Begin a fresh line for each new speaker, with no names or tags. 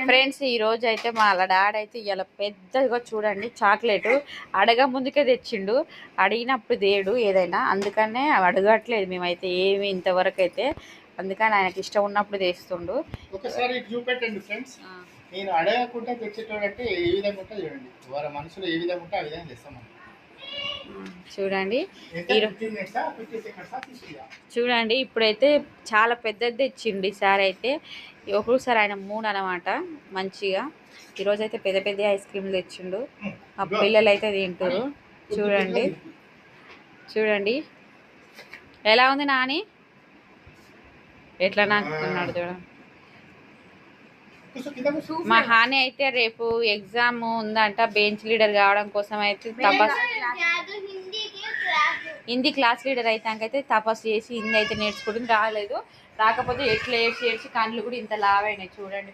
Friends ఈ రోజు అయితే మా డాడ్ అయితే ఇలా పెద్దగా చూడండి చాక్లెట్ అడగ ముందుకే తెచ్చిండు. అడిగినప్పుడు దేడు ఏదైనా, అందుకనే అడగట్లేదు మేమైతే ఏమి ఇంతవరకు అయితే. అందుకని ఆయనకి ఇష్టం ఉన్నప్పుడు తెస్తుండు.
ఒకసారి చూపెట్టండి ఫ్రెండ్స్, నేను అడగకుండా తెచ్చేటోడంటే ఏ విధంగా ఉంటుందో చూడండి. వారి మనసులో ఏ విధంగా ఉంటే ఆ విధంగా తెస్తాం.
చూడండి చూడండి ఇప్పుడైతే చాలా పెద్దది తెచ్చిండు ఈసారి అయితే. ఒక్కొక్కసారి ఆయన 3 అనమాట మంచిగా. ఈరోజైతే పెద్ద పెద్ద ఐస్ క్రీమ్లు తెచ్చిండు. ఆ పిల్లలు అయితే తింటారు. చూడండి చూడండి ఎలా ఉంది నాని, ఎట్లా నాకున్నాడు చూడండి. మా హాని అయితే రేపు ఎగ్జామ్ ఉందంట, బెంచ్ లీడర్ కావడం కోసం అయితే హిందీ క్లాస్ లీడర్ అయితే తపస్సు చేసి హిందీ అయితే నేర్చుకుంటుంది. రాలేదు, రాకపోతే ఎట్లా ఏడ్చి కళ్ళు కూడా ఇంత లావైనాయి చూడండి